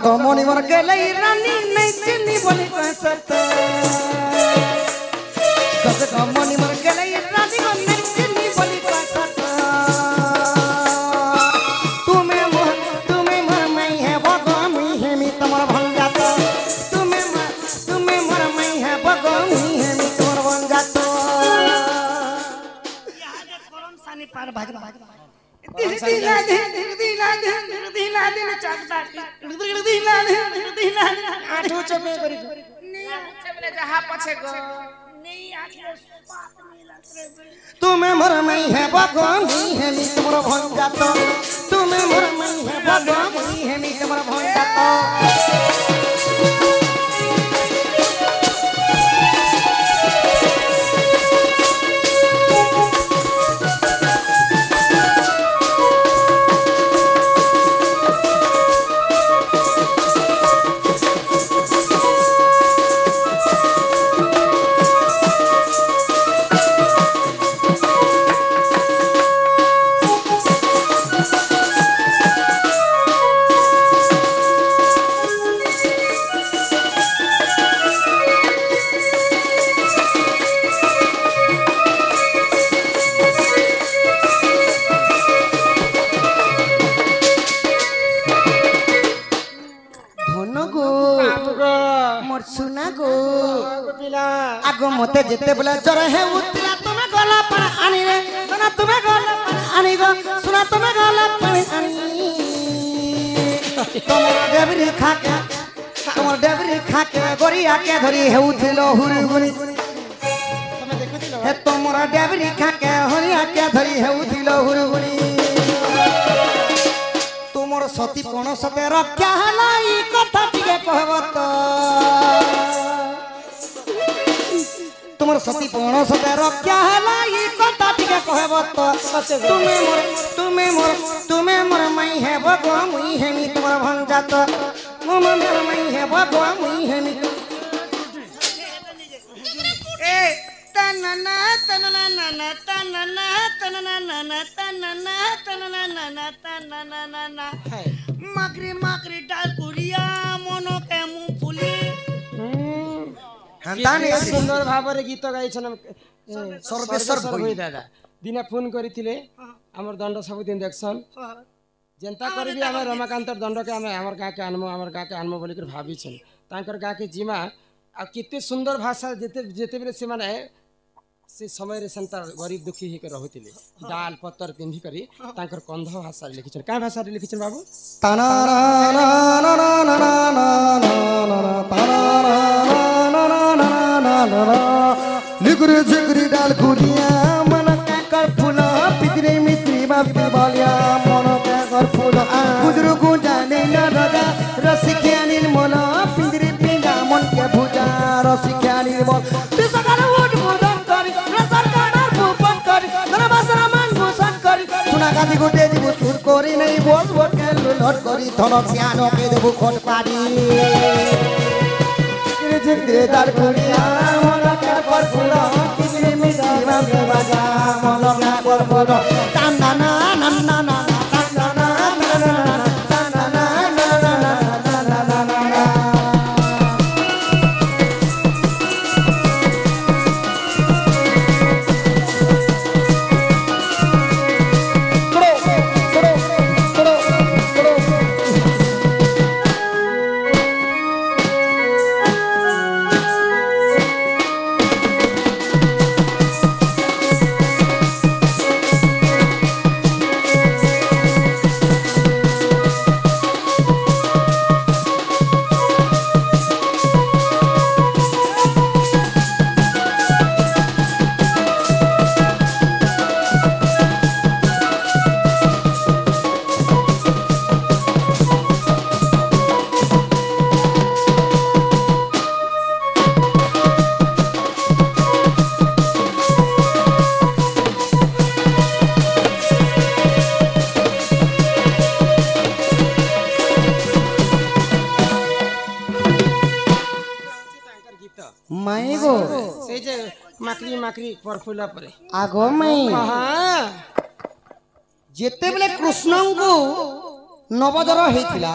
तो मोनी मर गेले रानी नहीं चिनी बोली कसत कस तो मोनी मर गेले रानी नहीं चिनी बोली कसत तुम्हें मर मैं है भगो मुई है मी तमर भन जात तुम्हें मर मैं है भगो मुई है मी तमर भन जात याद कलम सानी पार भाग तुम्हें मर मई है भगवान है मी तुमर भन जात तुम्हें मर मई है भगवान है मी तुमर भन जात आगो मते जेते बोला जर है उतला तुम्हें गला पर आनी रे सुना तुम्हें गला पर आनी गो सुना तुम्हें गला पर आनी तुम्हारा डेबरी खा के गोरिया के धरी है उठलो हुरी हुरी हे तुम्हारा डेबरी खा के होरिया के धरी है उठलो हुरी हुरी तुमर सती कोन सते रक्षा हला ई कथा टिके कहबत तुमर सती कोन सते रक्षा हला ई कथा टिके कहबत तुम्हें मोर मई है भगवा मुई है मी तुमर भन जात मोर मई है भगवा मुई है मी ए तनना तनना नना तनना तनना नना तनना तनना नना तनना नना माकरी माकरी डाल कुलिया मनो के मुंह फुली हंताने सुंदर भाबरे गीत गाइछन सर्वेश्वर भई दादा दिने फोन करिथिले हमर दंड सब दिन देखसन जनता करबी हमर रमाकांत दंड के हमर का के आनमो बोली कर भाबी छन तांकर का के जीमा आ किते सुंदर भाषा जेते बेले से माने से समय रे संता गरीब दुखी ही के रहथिले दाल पत्तर पिंधी करी तांकर कंध भाषा लिखिछन का भाषा लिखिछन बाबू ताना ना ना ना ना ना ना ताना ना ना ना लिगुरी जिगुरी डाल गुलिया मन का कर फूला पितरे मित्री बापी बालिया मन का कर फूला गुजरू गुजाने न रगा रसिके निर्मल पिंजरे पिंगा मन के भुजा रसिके निर्मल तिसकर उठ बुदन करी सरकार भूपन करी धनबासरा मान भूषण करी सुना गादी गुटे जीव सुर करी नहीं बोल बोल के लट करी धनक सियानो के देबु खोट पारी जिंदे दाल कुड़िया मन के पर फूला किसी मिठी बाबे बाजा मन के पर फूला ताना ना ना ना ना ताना ना ना ना ताना ना ना ना ना ना ना माईगो से जे माकरी माकरी परफुला परे आगो मई हां जेते बेले कृष्ण को नवजर हेतिला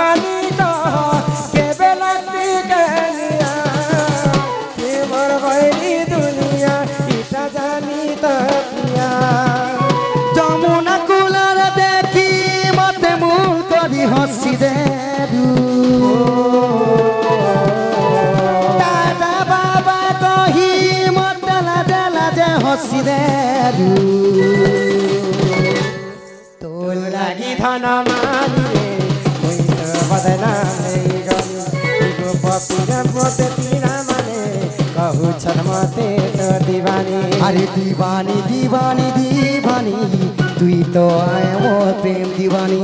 पानी तो के बेला के निया के मोर भैरी दुनिया इटा जानी तो किया যমুনা কুলার দেখি মতে মুখ করি হসি দে দাদা বাবা কহি মতে লাজে লাজে হসি দে তোর লাগি ধন মানিলে ওই তো বদনাম নেই গলি ইগো পপিরা মতে তিনা মানে कहू छन मते तो दीवानी আরে দিবানি দিবানি দিবানি তুই তো আয় ও প্রেম দিবানি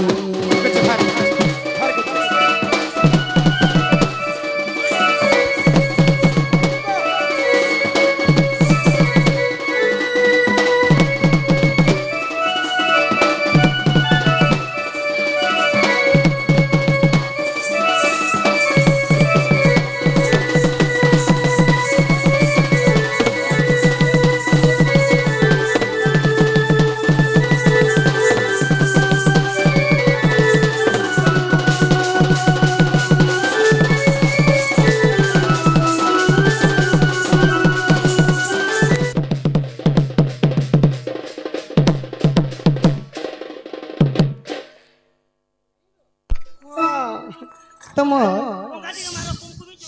ତମ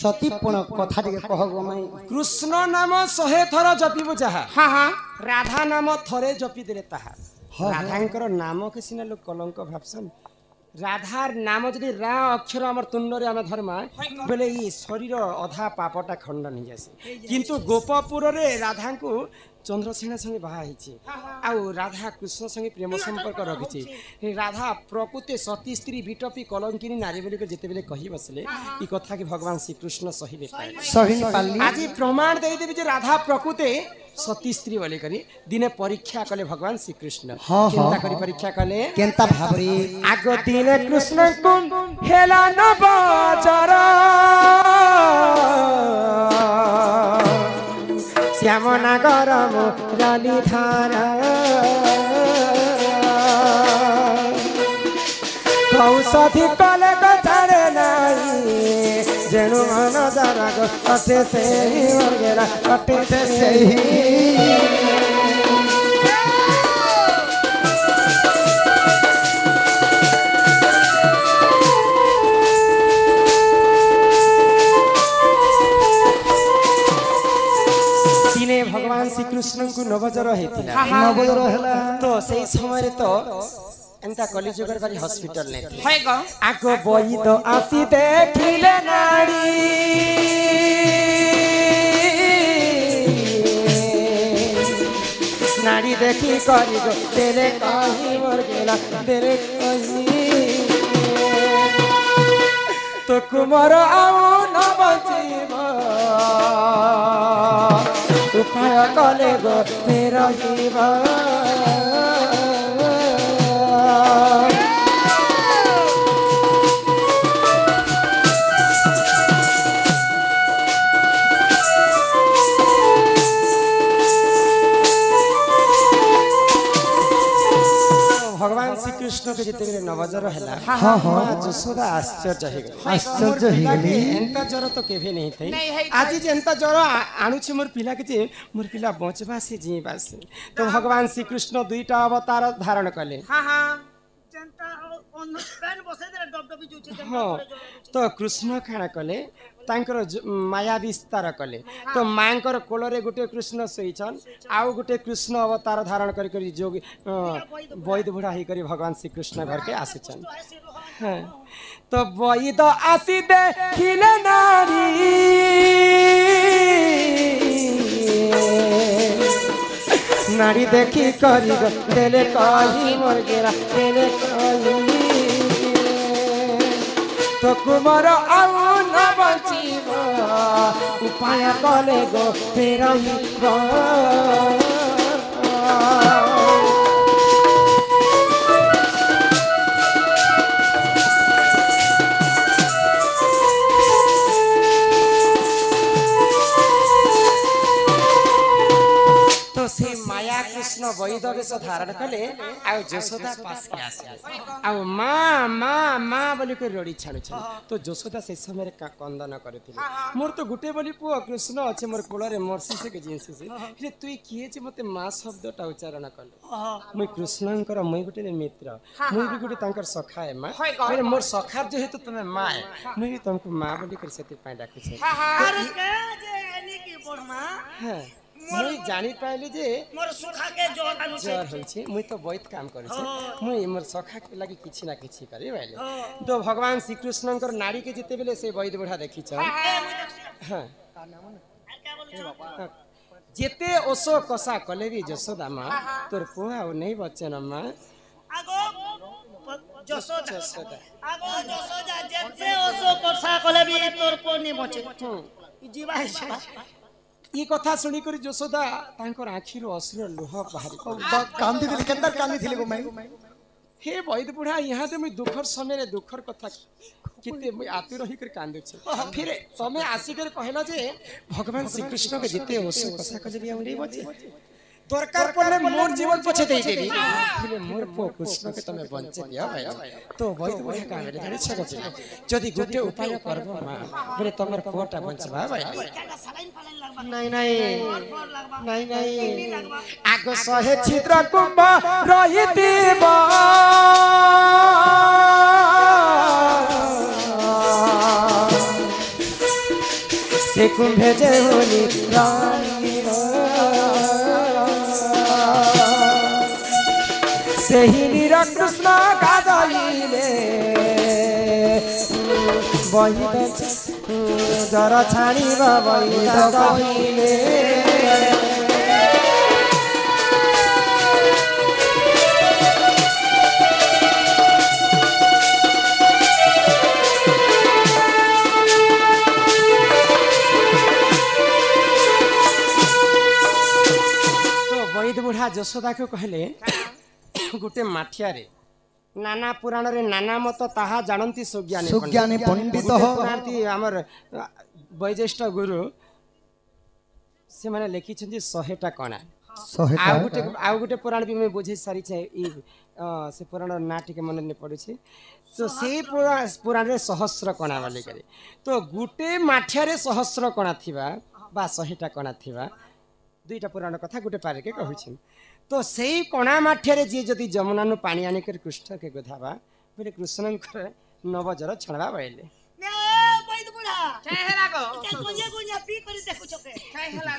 ସତୀପଣ କଥା ଟିକେ କହ ଗୋମାଇ কৃষ্ণ নাম 100 থর জপিবু যাহা হ্যাঁ হ্যাঁ রাধা নাম থরে জপি দেলে তাহা রাধাঙ্কর নামকে সিনা লোক কলঙ্ক ভাবসন রাধার নাম যদি রা অক্ষর আমার তুণ্ডরে আমি ধর্মা বেলে ই শরীর অধা পাপটা খণ্ডন হয়ে যাসে কিন্তু গোপপুরে রাধাঙ্কু চন্দ্রসেনা সঙ্গে বাহা হয়েছে আউ রাধা কৃষ্ণ সঙ্গে প্রেম সম্পর্ক রখিছে রাধা প্রকৃতি সতী স্ত্রী বিটপি কলঙ্কিনী নারী বলি যেতবে কহি বসলে এই কথা কি ভগবান শ্রীকৃষ্ণ সহিবে সহি পালি আজি প্রমাণ দেই দেবি যে রাধা প্রকৃতি সতী স্ত্রী বলি করি দিনে পরীক্ষা কলে ভগবান শ্রীকৃষ্ণ চিন্তা করি পরীক্ষা কলে কেনতা ভাবরে আগ দিনে কৃষ্ণ কুম হেলা নবচর শ্যামনা গরম রানী ধারা কৌশধি কলে গছাড়ে নাই যেণু মন যারা কটে সেই গেরা কটে সেই ভগবান শ্রীকৃষ্ণ নবজর হয়েছিল নবজর হেলা তো সেই সময় তো এন্তা কলিযুগের বাড়ি হসপিটাল নেই আগ বৈদ আসি দেখিলে নারী নারী দেখি করি গো তেরে কহি মর গেলা তেরে কহি তো কুমার আউ ন বঞ্চিব উপায় কলে গো রহিব ভগবান শ্রীকৃষ্ণ কে যেতে নবজর হেলা মা যশোদা আশ্চর্য হয়ে গেল আশ্চর্য হয়ে গেলি এন্তা জ্বর তো কেভে নেই থাই আজি যে এন্তা জ্বর আনুছে মোর পিলা কে যে মোর পিলা বঁচবা সে জিবা সে তো ভগবান শ্রীকৃষ্ণ দুইটা অবতার ধারণ কলে তো কৃষ্ণ কাଣା কলে তাঙ্কর মায়া বিস্তার কলে তো মাঙ্কর কোলরে গোটে কৃষ্ণ শোইছন আউ গোটে কৃষ্ণ অবতার ধারণ করি করি যোগী বৈদ বুড়া হই করি ভগবান শ্রীকৃষ্ণ ঘরকে আসিছন হ্যাঁ তো বৈদ আসি দেখিলে নারী নারী দেখি করি দেলে কহি মোর গেরা দেলে কহি তো কুমার আউ ন বঞ্চিব উপায় কলে গো ফেরহিব তো সেই মায়া कृष्ण वैद वेश धारण कले आ यशोदा पास के आसे आ माँ माँ माँ बोली कर रड़ी छाड़ू तो यशोदा से समय कंदन करथिले मोर तो गुटे बोली पुओ कृष्ण अच्छे मोर कोलरे मोरसी से के जिंस से हे तुई किए जे मते माँ शब्दटा उच्चारण कले मुई कृष्णंकर मुई गुटे मित्र मुई भी गुटे तांकर सखा है माँ मेरे मोर सखार जेहेतु तुमे माँ है मुई भी तुमको माँ बोली कर सेति पाई डाकु छे अरे के जे एनी की बोरमा हां मुई जानी पाइली जे मोर सुखा के जोर आनु जर होई छे मुई तो बहुत काम करे छे मुई मोर सखा के लागि किछि ना किछि करे भाइले तो भगवान श्री कृष्णंकर नाड़ी के जेते बेले से वैद बुढ़ा देखि छ हां जेते ओसो कसा कले भी यशोदा माँ तोर पुआ नहीं बच्चन माँ आगो जसोदा आगो जसोदा जेते ओसो कोसा कले भी तोर को नि बचे जीवा है ये कथा सुनी कर यशोदा तांकर आखिर अश्रु लुह बाहर कांदी दिल के अंदर कांदी थिले गो मैं हे वैद बुढ़ा यहाँ तो मुई दुखर समय दुखर कथा किते मुई आतु रही कर कांदु छ फिर तमे आसी कर कहला जे भगवान श्री कृष्ण के जिते ओसो कसा कले भी हमरे बचे दरकार पड़ले मोर जीवन पछे दे देबी फिर मोर पो कृष्ण के तमे बंचे दिया भाई तो वैद बुढ़ा का मेरे जाने छ गजे जदी गुटे उपाय करबो मां बोले तमर पोटा बंचबा भाई नहीं नहीं नहीं नहीं आगो सहे छिद्र कुंभ रही देव से कुंभे जे होली रानी से ही नीरा कृष्ण गादाइले वही जरा छाणी बाबाई गादाइले तो वैद बुढ़ा यशोदा को कहले गुटे माठिया रे नाना पुराण रे नाना मत ताहा जानती सुज्ञानी पंडित हो हमर वैज्येष्ठ गुरु से माने लिखि छथि 100टा कणा आ गुटे पुराण भी मैं बुझे सारी छे ई से पुराण ना टिके मन ने पड़े छे तो से पुराण रे सहस्र कणा वाली करे तो गुटे माठिया रे सहस्र कणा थिबा बा 100टा कणा थिबा दुईटा पुराण कथा गुटे पारे के कहू छी तो सही कणा माठिया जी जदि जमुना नु पानी आने कर कृष्ण के गोधावा बोले कृष्ण नवजर छणवा बैले वैद बुढ़ा छहेला गो के गुंजे गुंजे पी करी देखु छके छहेला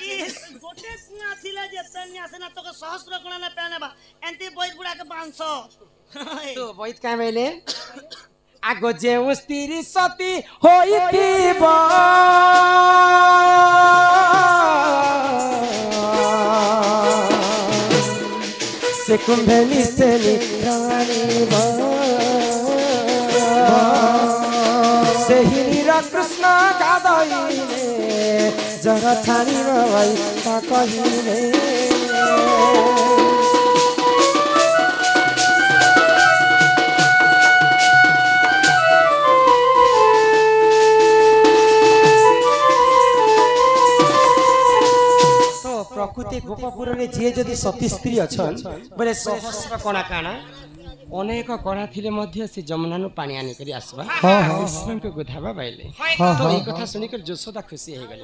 गोटे कुना थिला जे तन्या सेना तो सहस्र गुणा न पानेबा एंते वैद बुढ़ा के 500 तो वैद का बैले आगो जे स्त्री सती होइतिबा से कुंभे निस्तेली रानी से ही नीरा कृष्ण गादाइले जरा छानी बाबाई ता कहिले प्रकृति गोपपुर रे जे जदि सती स्त्री अछन बोले सहस्र कणा काना अनेक कणा थिले मध्य से जमुना नु पानी आनी करी आसबा कृष्ण को गोधाबा बैले तो ई कथा सुनी कर यशोदा खुशी हे गेले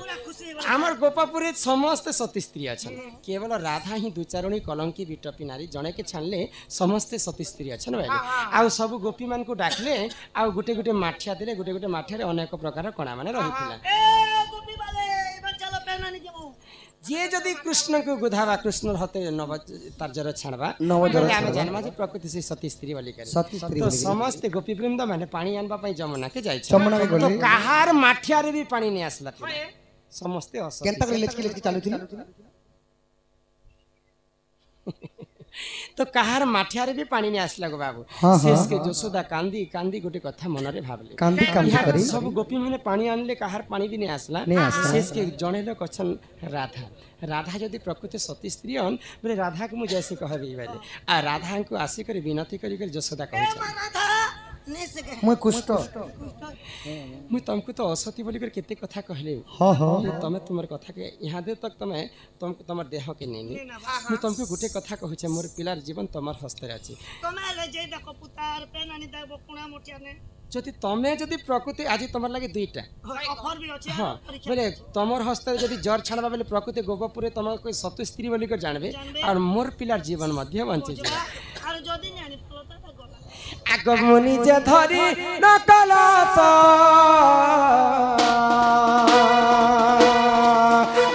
हमर गोपपुर रे समस्त सती स्त्री अछन केवल राधा ही दुचारणी कलंकी बिटपी नारी जणे के छानले समस्त सती स्त्री अछन बैले आ सब गोपी मान को डाकले आ गुटे गुटे माठिया दिले गुटे गुटे माठिया रे अनेक प्रकार कणा माने रहितिला ए गोपी वाले इबन चलो पेनानी जेबो जे जदि कृष्ण को गुधावा कृष्ण हते नव तारजर छाणबा नवजर आमे जन्म जे प्रकृति से सती स्त्री वाली करे सती स्त्री तो समस्त गोपी वृंद माने पानी आनबा पई जमुना के जाय जमुना के तो काहार माठिया रे भी पानी नै आसला समस्त अस केनता कर लेचकी लेचकी चालू थी तो काहार माठिया रे भी पानी नै आसला गो बाबू शेष के यशोदा कांदी कांदी गोटे कथा मन रे भाबले कांदी कांदी करी सब गोपी माने पानी आनले काहार पानी भी नै आसला शेष के जणे लोक अछन राधा राधा जदि प्रकृति सती स्त्री हन बोले राधा को मु जैसे कहबी वाले आ राधा को आसी कर विनती करी कर यशोदा कहै छ राधा नै सके मैं कुष्ट मुझे तुमको तो असती बोली कर केते कथा कहले हाँ हाँ तमे तुमर कथा के यहाँ दे तक तमे तुमर देह के नहीं मुझे तुमको गुटे कथा कहू छे मोर पिलार जीवन तुमर हस्ते अछि तमे ले जे देखो पुतार पेन आनी दे बकुणा मोटिया ने जदि तमे जदि प्रकृति आज तुमर लागे दुईटा ऑफर भी अछि हाँ बोले तुमर हस्ते जदि जर छाड़बा बोले प्रकृति गोपपुरे तुम कोई सत्य स्त्री बोली कर जानबे और मोर पिलार जीवन मध्य बंचे जे और जदी ने आनी फलता गला आगमनी जे धरी नकलास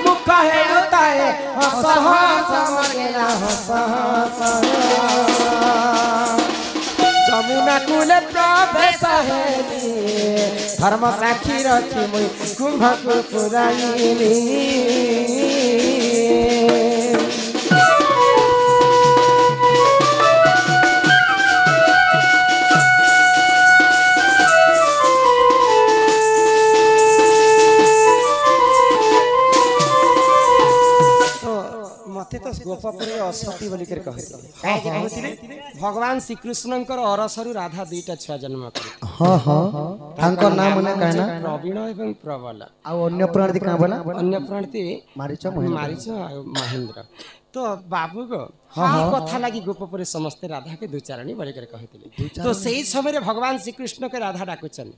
मुख हेलुताए हस हस मगेला हस हस जमुना कूले प्रवेश हेली धर्म साक्षी रखी मुई कुंभक पुराइली मते तो गोपपुर असती बोली कर कहथिले भगवान श्री कृष्णकर अरसरु राधा दुईटा छुआ जन्म करथिले हाँ हाँ तांकर नाम मने कहना प्रवीण एवं प्रबल आ अन्य प्राणी का बोला अन्य प्राणी मारिच मारिच महेंद्र तो बाबू को हाँ कथा लगी गोपपुर समस्त राधा के दुचारणी बोली कर कहथिले तो सही समय भगवान श्री कृष्ण के राधा डाकुचन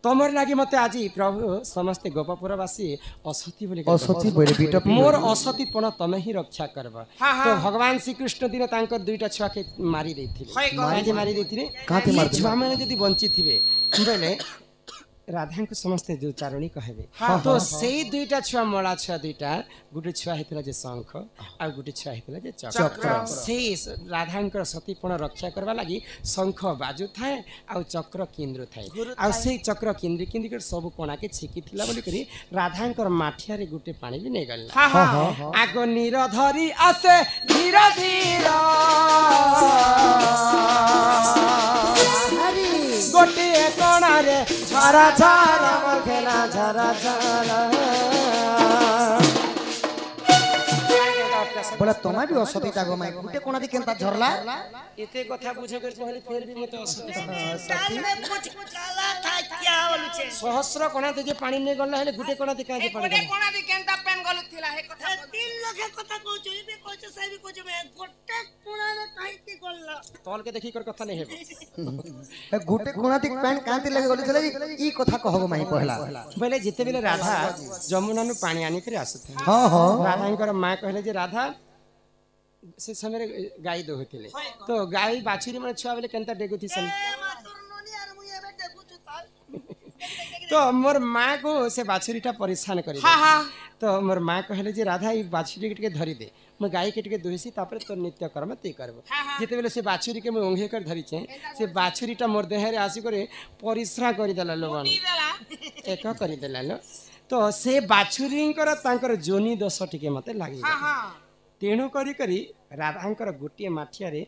तमर लागी मते आज प्रभु समस्त गोपपुरवासी असती बोली असती बोले बीटा मोर असतीपण तमे ही रक्षा करबा तो भगवान श्री कृष्ण दिन तांकर दुईटा छुआ के मारी देथिले मारी देथिले काते मार छुआ माने जदी बंची थिबे बोले राधा को समस्त जो चारणी कहबे तो सेई दुईटा छुआ मळा छुआ दुईटा गुटे छुआ हेतला जे शंख आ गुटे छुआ हेतला जे चक्र सेई राधांकर सतीपण रक्षा करबा लागि शंख बाजू थाए आ चक्र केंद्र थाए आ सेई चक्र केंद्र केंद्र कर सब कोना के छिकी थिला बोली करी राधांकर माठिया रे गुटे पानी भी नै गल्ला आगो नीर धरी आसे धीर धीर गोटे कोना रे झरा झरा मोर खेला झरा झरा बोला तमा भी असती तागो माई गुटे कोना दी केनता झरला एते कथा बुझे कर कहले फेर भी मते असती काल में कुछ काला था क्या बोलु छे सहस्र कोना दे जे पानी नै गल्ला हेले गुटे कोना दे का जे पानी कोना दी केनता पेन गलु थिला हे कथा तीन लोग कथा कहू छी बे कहू छी साहेब कहू छी मैं गोटे कोना रे काई के गल्ला तोल के देखी कर कथा नै हेबो गुटे कोना दी पैन कांति लगे बोले चले ई कथा कहबो माई पहला बोले जिते बेले राधा जमुना नु पानी आनी करे आसथे हां हां राधांकर मां कहले जे राधा से समय गाय दोहतिले तो गाय बाछुरी मन छुआ बेले केनता डेगुथि सन तो मोर माँ को से बाछुरीटा परेशान करी तो मोर माँ कहले जे राधा ई बाछुरी के धरी दे मैं गाय के टिके दोहिसी तापर तो नित्य कर्म ते करबो जेते बेले से बाछुरी के मैं ओंघे कर धरी छे से बाछुरीटा मोर देह रे आसी करे परिश्रा करी देला लोगन एक करी देला लो तो से बाछुरींकर तांकर जोनी दोष टिके मते लागि तेणु करी करी राधांकर गोटे माठिया रे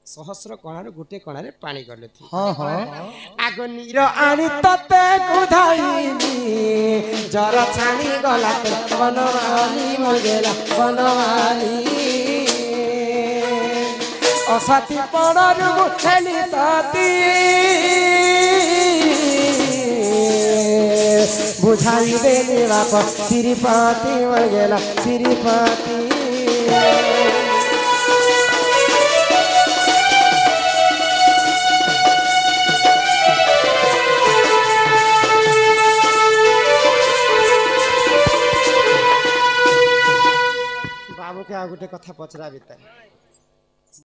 सहस्र कणार गोटे कणारे पानी गले थी हां हां आगो नीर आनी तते कुधाईली जरा छानी गला ते बनवाली मगेला बनवाली असती पड़रु खेली साती बुझाई देली बाप श्रीपति मगेला श्रीपति बाबू के आ गोटे कथा पचरा बिता